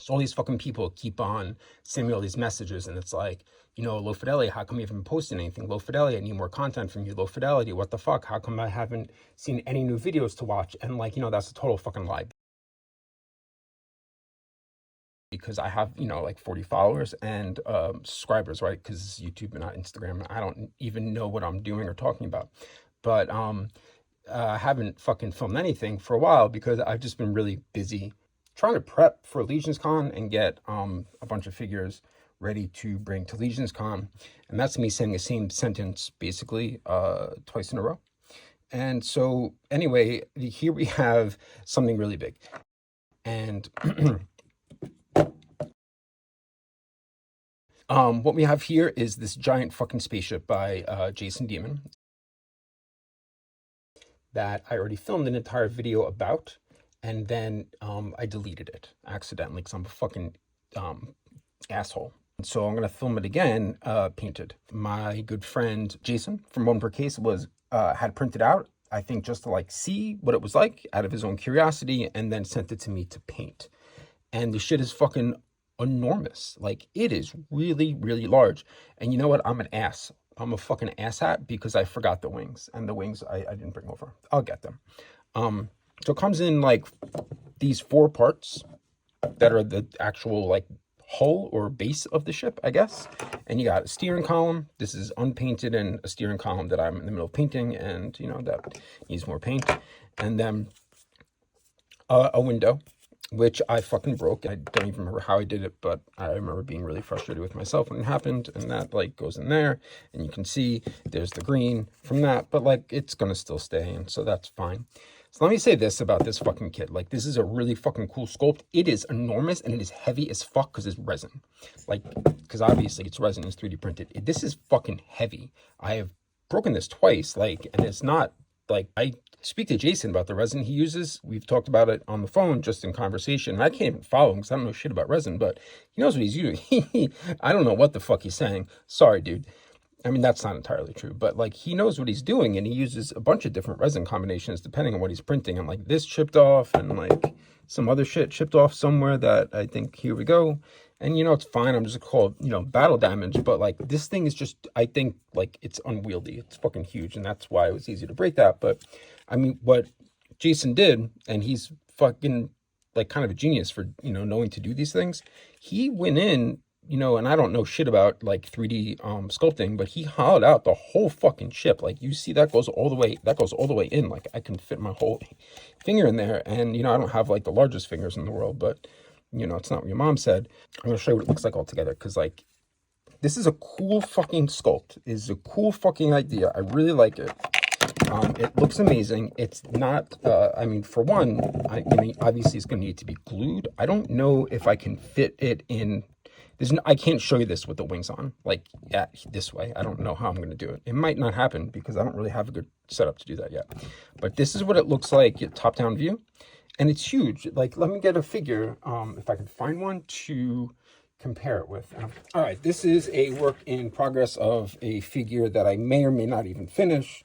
So all these fucking people keep on sending me all these messages, and it's like, you know, low fidelity, how come you haven't been posting anything? Low fidelity, I need more content from you. Low fidelity, what the fuck? How come I haven't seen any new videos to watch? And like, you know, that's a total fucking lie. Because I have, you know, like 40 followers and subscribers, right? Because it's YouTube and not Instagram. I don't even know what I'm doing or talking about. But I haven't fucking filmed anything for a while because I've just been really busy trying to prep for Legions Con and get a bunch of figures ready to bring to Legions Con. And that's me saying the same sentence basically twice in a row. And so anyway, here we have something really big. And what we have here is this giant fucking spaceship by Jason Demon that I already filmed an entire video about, and then I deleted it accidentally because I'm a fucking asshole. So I'm gonna film it again, painted. My good friend Jason from onepercase was had printed out, I think, just to like see what it was like out of his own curiosity, and then sent it to me to paint. And the shit is fucking enormous. Like, it is really, really large. And you know what? I'm an ass. I'm a fucking asshat because I forgot the wings. And the wings I didn't bring over. I'll get them. So it comes in like these 4 parts that are the actual like hull or base of the ship, I guess. And you got a steering column. This is unpainted, and a steering column that I'm in the middle of painting, and you know that needs more paint. And then a window, which I fucking broke. I don't even remember how I did it, but I remember being really frustrated with myself when it happened. And that like goes in there, and you can see there's the green from that, but like it's gonna still stay in, so that's fine. So let me say this about this fucking kit. Like, this is a really fucking cool sculpt. It is enormous, and it is heavy as fuck because it's resin. Like, because obviously it's resin, it's 3D printed. This is fucking heavy. I have broken this twice, like, and it's not like, I speak to Jason about the resin he uses. We've talked about it on the phone just in conversation. And I can't even follow him because I don't know shit about resin, but he knows what he's using. I don't know what the fuck he's saying. Sorry, dude. I mean, that's not entirely true, but like, he knows what he's doing, and he uses a bunch of different resin combinations depending on what he's printing. And like, this chipped off, and like some other shit chipped off somewhere that I think, here we go. And you know, it's fine. I'm just called, you know, battle damage, but like, this thing is just, I think like it's unwieldy. It's fucking huge. And that's why it was easy to break that. But I mean, what Jason did, and he's fucking like kind of a genius for, you know, knowing to do these things. He went in, you know, and I don't know shit about like 3D sculpting, but he hollowed out the whole fucking ship. Like, you see that goes all the way in. Like, I can fit my whole finger in there. And, you know, I don't have like the largest fingers in the world, but you know, it's not what your mom said. I'm gonna show you what it looks like all together, because like, this is a cool fucking sculpt. It is a cool fucking idea. I really like it. It looks amazing. It's not, I mean, for one, I mean, obviously it's gonna need to be glued. I don't know if I can fit it in. I can't show you this with the wings on, like this way. I don't know how I'm going to do it. It might not happen because I don't really have a good setup to do that yet. But this is what it looks like, top-down view. And it's huge. Like, let me get a figure, if I can find one to compare it with. All right, this is a work in progress of a figure that I may or may not even finish.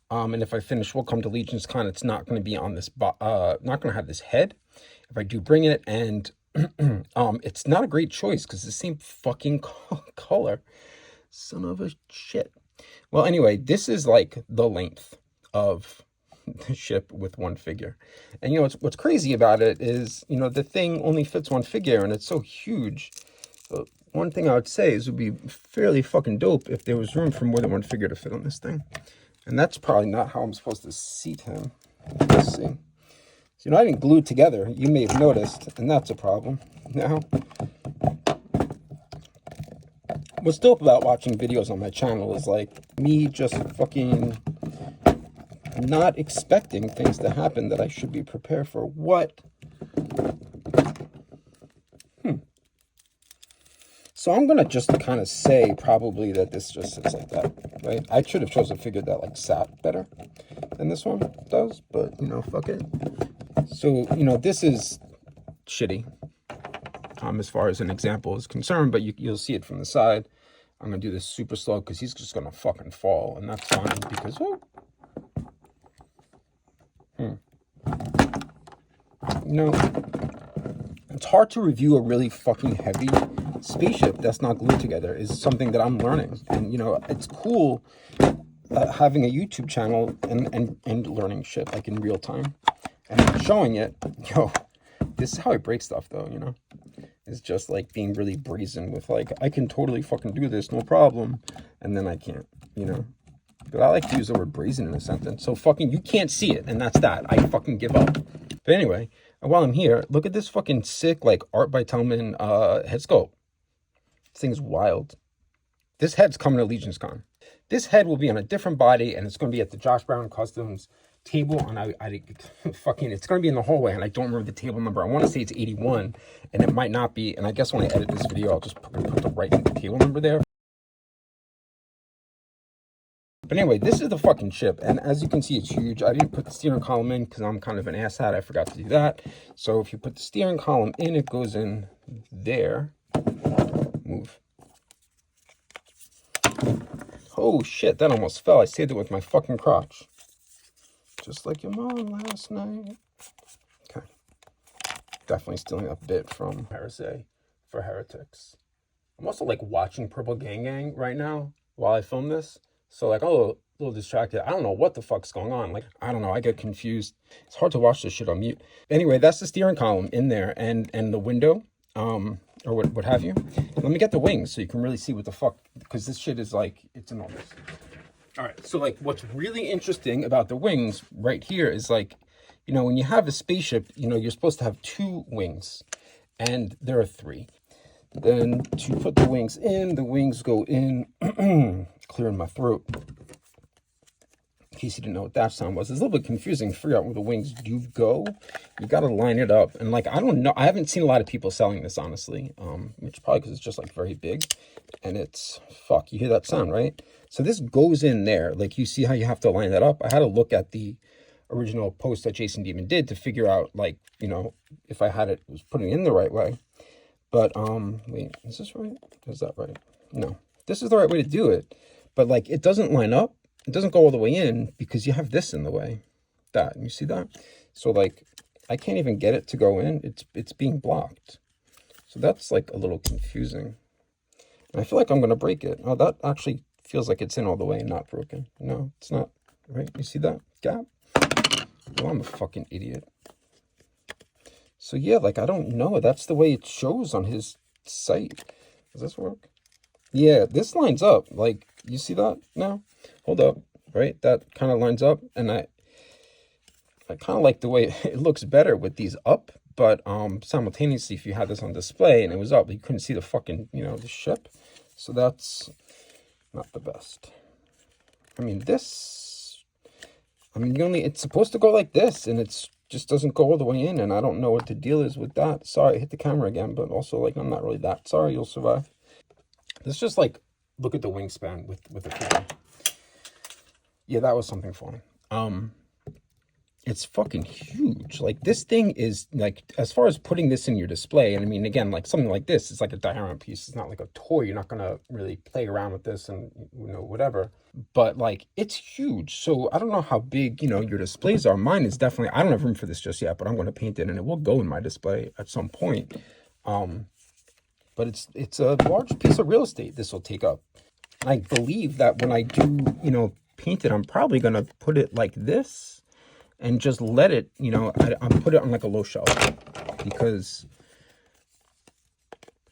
And if I finish, we'll come to Legions Con. It's not going to be on this, not going to have this head. If I do bring it, and it's not a great choice because the same fucking color. Son of a shit. Well, anyway, this is like the length of the ship with one figure. And you know, what's crazy about it is, you know, the thing only fits one figure, and it's so huge. So one thing I would say is it would be fairly fucking dope if there was room for more than one figure to fit on this thing. And that's probably not how I'm supposed to seat him. Let's see. So, not even glued together, you may have noticed, and that's a problem. Now, what's dope about watching videos on my channel is like me just fucking not expecting things to happen that I should be prepared for. What? So I'm gonna just kind of say probably that this just sits like that, right? I should have chosen a figure that like sat better than this one does, but you know, fuck it. So, you know, this is shitty as far as an example is concerned, but you'll see it from the side. I'm going to do this super slow because he's just going to fucking fall, and that's fine because, no, It's hard to review a really fucking heavy spaceship that's not glued together. Is something that I'm learning. And, you know, it's cool having a YouTube channel and learning shit, like in real time. And showing it, yo, this is how I break stuff, though, you know? It's just, like, being really brazen with, like, I can totally fucking do this, no problem. And then I can't, you know? But I like to use the word brazen in a sentence. So fucking, you can't see it, and that's that. I fucking give up. But anyway, while I'm here, look at this fucking sick, like, Art by Tellman head sculpt. This thing's wild. This head's coming to Legion's Con. This head will be on a different body, and it's going to be at the Josh Brown Customs table, and I fucking, it's going to be in the hallway, and I don't remember the table number. I want to say it's 81, and it might not be, and I guess when I edit this video, I'll just put the right table number there. But anyway, this is the fucking ship, and as you can see, it's huge. I didn't put the steering column in because I'm kind of an asshat. I forgot to do that. So if you put the steering column in, it goes in there. Move. Oh shit, that almost fell. I saved it with my fucking crotch. Just like your mom last night. Okay. Definitely stealing a bit from Heresy for Heretics. I'm also like watching Purple Gang Gang right now while I film this. So like, oh, a little distracted. I don't know what the fuck's going on. Like, I don't know. I get confused. It's hard to watch this shit on mute. Anyway, that's the steering column in there and the window, or what have you. Let me get the wings so you can really see what the fuck, because this shit is like, it's enormous. All right. So like, what's really interesting about the wings right here is like, you know, when you have a spaceship, you know, you're supposed to have 2 wings, and there are 3. Then to put the wings in, the wings go in, clearing my throat. In case you didn't know what that sound was. It's a little bit confusing to figure out where the wings do go. You got to line it up. And like, I don't know. I haven't seen a lot of people selling this, honestly. Which probably because it's just like very big. And it's, fuck, you hear that sound, right? So this goes in there. Like, you see how you have to line that up? I had to look at the original post that Jason Demon did to figure out, like, you know, if I had it, was putting it in the right way. But, wait, is this right? Is that right? No, this is the right way to do it. But like, it doesn't line up. It doesn't go all the way in because you have this in the way. That, you see that? So like, I can't even get it to go in. It's being blocked. So that's like a little confusing. And I feel like I'm going to break it. Oh, that actually feels like it's in all the way and not broken. No, it's not. Right? You see that gap? Well, I'm a fucking idiot. So yeah, like, I don't know. That's the way it shows on his site. Does this work? Yeah, this lines up. Like, you see that now? Hold up, right? That kind of lines up. And I kind of like the way it looks better with these up. But simultaneously, if you had this on display and it was up, you couldn't see the fucking, you know, the ship. So that's not the best. I mean, this, I mean, it's supposed to go like this, and it's just doesn't go all the way in, and I don't know what the deal is with that. Sorry, I hit the camera again, but also, like, I'm not really that sorry. You'll survive. Let's just, like, look at the wingspan with the camera. Yeah, that was something fun. It's fucking huge. Like, this thing is, like, as far as putting this in your display, and I mean, again, like, something like this is like a diorama piece. It's not like a toy. You're not going to really play around with this and, you know, whatever. But, like, it's huge. So, I don't know how big, you know, your displays are. Mine is definitely, I don't have room for this just yet, but I'm going to paint it, and it will go in my display at some point. But it's a large piece of real estate this will take up. I believe that when I do, you know, paint it, I'm probably going to put it like this. And just let it, you know, I put it on like a low shelf, because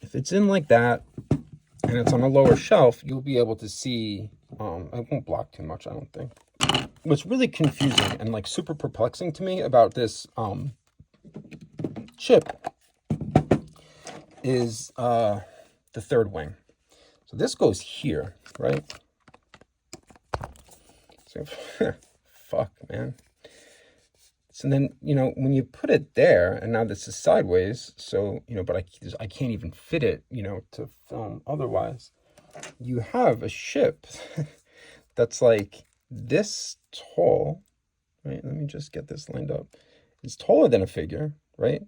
if it's in like that and it's on a lower shelf, you'll be able to see, it won't block too much, I don't think. What's really confusing and like super perplexing to me about this chip is the third wing. So this goes here, right? So, fuck, man. So then, you know, when you put it there, and now this is sideways, so, you know, but I can't even fit it, you know, to film otherwise. You have a ship that's like this tall, right? Let me just get this lined up. It's taller than a figure, right?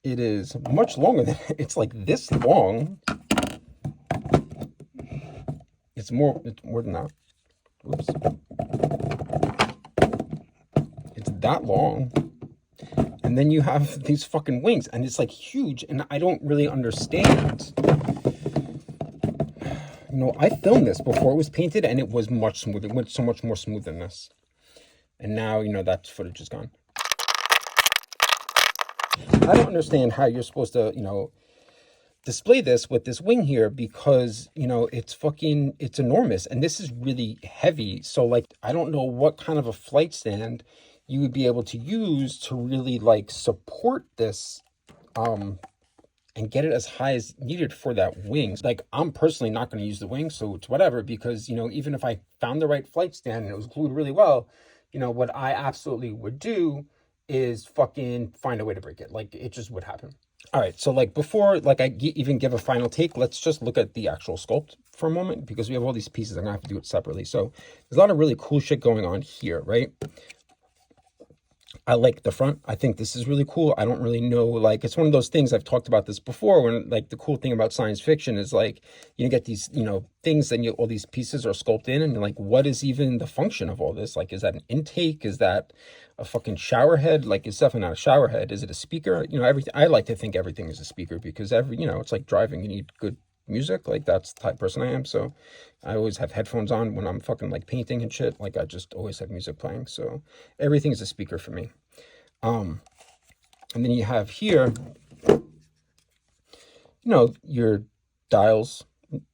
It is much longer than, it's like this long. It's more than that. Oops. It's that long, and And then you have these fucking wings, and it's like huge, and I don't really understand. You know, I filmed this before it was painted, and it was much smoother. It went so much more smooth than this. And now, you know, that footage is gone. I don't understand how you're supposed to, you know, display this with this wing here, because, you know, it's enormous, and this is really heavy. So like, I don't know what kind of a flight stand you would be able to use to really like support this and get it as high as needed for that wing. Like, I'm personally not going to use the wing, so it's whatever, because, you know, even if I found the right flight stand and it was glued really well, you know, what I absolutely would do is fucking find a way to break it. Like, it just would happen. All right, so like before, like I even give a final take, let's just look at the actual sculpt for a moment, because we have all these pieces. I'm gonna have to do it separately. So there's a lot of really cool shit going on here, right? I like the front. I think this is really cool. I don't really know, like, it's one of those things, I've talked about this before, when like the cool thing about science fiction is like, you get these, you know, things, and all these pieces are sculpted in, and you're like, what is even the function of all this? Like, is that an intake? Is that a fucking shower head? Like, it's definitely not a shower head. Is it a speaker? You know, everything. I like to think everything is a speaker, because you know, it's like driving. You need good music. Like, that's the type of person I am. So I always have headphones on when I'm fucking like painting and shit. Like, I just always have music playing. So everything is a speaker for me. And then you have here, you know, your dials.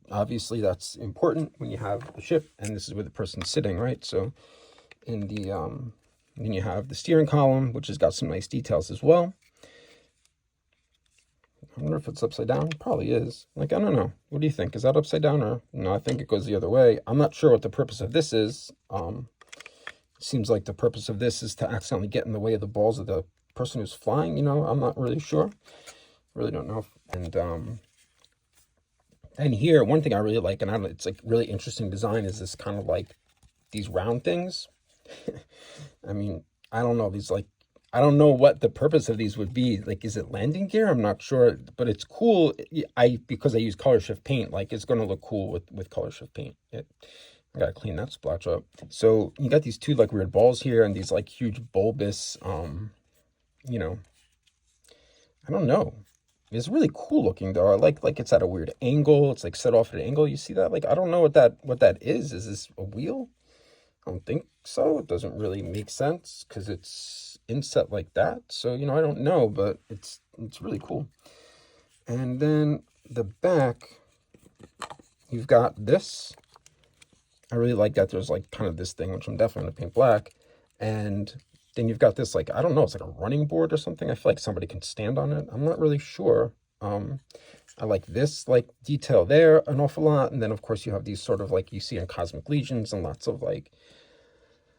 Obviously that's important when you have a ship, and this is where the person's sitting, right? So in the then you have the steering column, which has got some nice details as well. I wonder if it's upside down. Probably is. Like, I don't know. What do you think? Is that upside down, or no? I think it goes the other way. I'm not sure what the purpose of this is. Seems like the purpose of this is to accidentally get in the way of the balls of the person who's flying. You know, I'm not really sure. Really don't know. And here, one thing I really like, and it's like really interesting design, is this kind of like these round things. I mean, I don't know, these, like, I don't know what the purpose of these would be. Like, is it landing gear? I'm not sure, but it's cool. Because I use color shift paint, like, it's going to look cool with color shift paint. I gotta clean that splotch up. So you got these two like weird balls here, and these like huge bulbous, you know, I don't know. It's really cool looking though. I like it's at a weird angle. It's like set off at an angle. You see that? Like, I don't know what that is. Is this a wheel? I don't think so. It doesn't really make sense because it's inset like that. So, you know, I don't know, but it's really cool. And then the back, you've got this. I really like that there's like kind of this thing, which I'm definitely gonna paint black. And then you've got this, like, I don't know, it's like a running board or something. I feel like somebody can stand on it. I'm not really sure. I like this like detail there an awful lot. And then of course you have these sort of like you see in Cosmic Legions and lots of like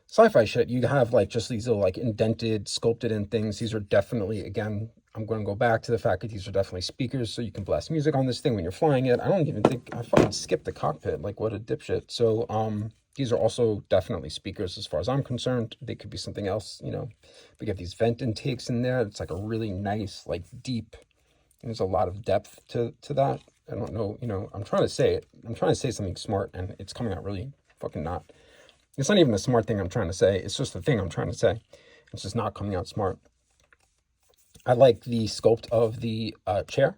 sci-fi shit. You have like just these little like indented, sculpted in things. These are definitely, again, I'm going to go back to the fact that these are definitely speakers, so you can blast music on this thing when you're flying it. I don't even think, I fucking skipped the cockpit. Like, what a dipshit. So these are also definitely speakers as far as I'm concerned. They could be something else, you know. We get these vent intakes in there. It's like a really nice, like deep, there's a lot of depth to that. I don't know, you know, I'm trying to say it. I'm trying to say something smart, and it's coming out really fucking not. It's not even a smart thing I'm trying to say. It's just the thing I'm trying to say. It's just not coming out smart. I like the sculpt of the chair.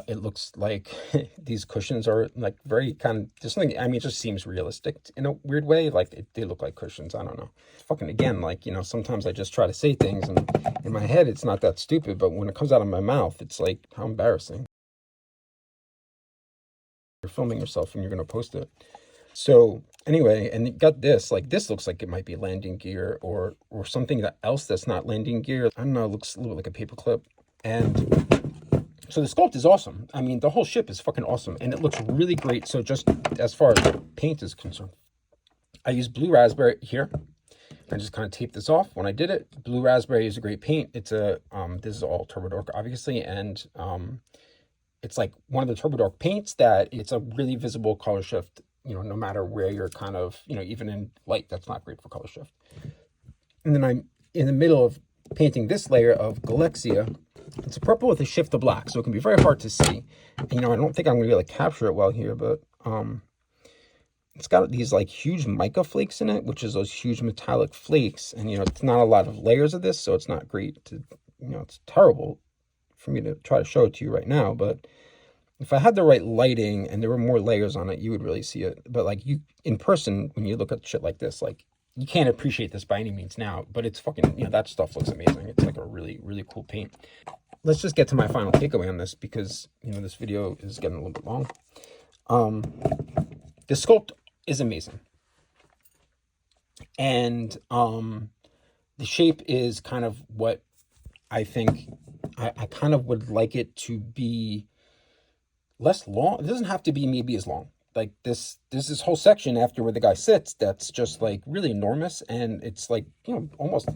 It looks like these cushions are like very kind of, there's something, I mean, it just seems realistic in a weird way. Like they look like cushions. I don't know. Fucking again, like, you know, sometimes I just try to say things and in my head, it's not that stupid, but when it comes out of my mouth, it's like, how embarrassing. You're filming yourself and you're going to post it. So anyway, and you got this, like this looks like it might be landing gear or something else that's not landing gear. I don't know, it looks a little like a paperclip. And so the sculpt is awesome. I mean, the whole ship is fucking awesome and it looks really great. So just as far as paint is concerned, I use blue raspberry here. I just kind of taped this off when I did it. Blue raspberry is a great paint. It's a, this is all Turbo Dork obviously. And it's like one of the Turbo Dork paints that it's a really visible color shift, you know, no matter where you're kind of, you know, even in light, that's not great for color shift. And then I'm in the middle of painting this layer of Galexia. It's a purple with a shift to black, so it can be very hard to see. And, you know, I don't think I'm going to be able to capture it well here, but it's got these like huge mica flakes in it, which is those huge metallic flakes. And, it's not a lot of layers of this, so it's not great to, it's terrible for me to try to show it to you right now. But if I had the right lighting and there were more layers on it, you would really see it. But like in person, when you look at shit like this, like you can't appreciate this by any means now, but it's fucking, that stuff looks amazing. It's like a really, really cool paint. Let's just get to my final takeaway on this, because, this video is getting a little bit long. The sculpt is amazing. And the shape is kind of what I think I kind of would like it to be less long. It doesn't have to be maybe as long. Like this whole section after where the guy sits, that's just like really enormous. And it's like, almost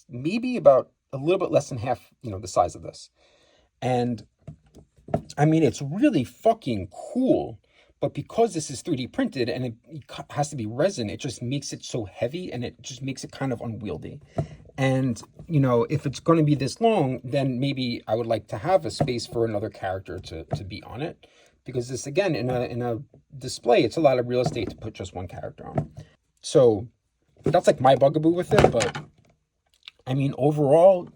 maybe about a little bit less than half, the size of this. And I mean, it's really fucking cool. But because this is 3D printed and it has to be resin, it just makes it so heavy and it just makes it kind of unwieldy. And, if it's going to be this long, then maybe I would like to have a space for another character to be on it. Because this, again, in a display, it's a lot of real estate to put just one character on. So that's like my bugaboo with it. But I mean, overall,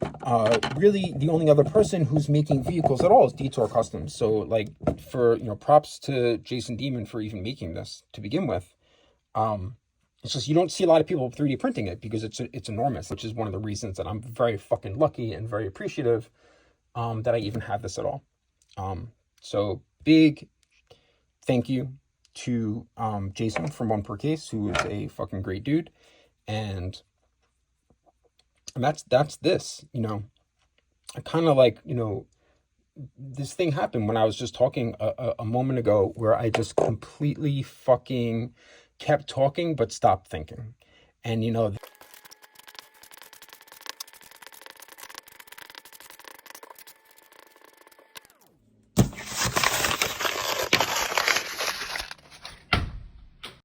really the only other person who's making vehicles at all is Detour Customs. So like for, props to Jason Demon for even making this to begin with. It's just, you don't see a lot of people 3D printing it because it's enormous, which is one of the reasons that I'm very fucking lucky and very appreciative that I even have this at all. So big thank you to Jason from onepercase, who is a fucking great dude. And that's this, I kind of like, this thing happened when I was just talking a moment ago, where I just completely fucking kept talking but stopped thinking. And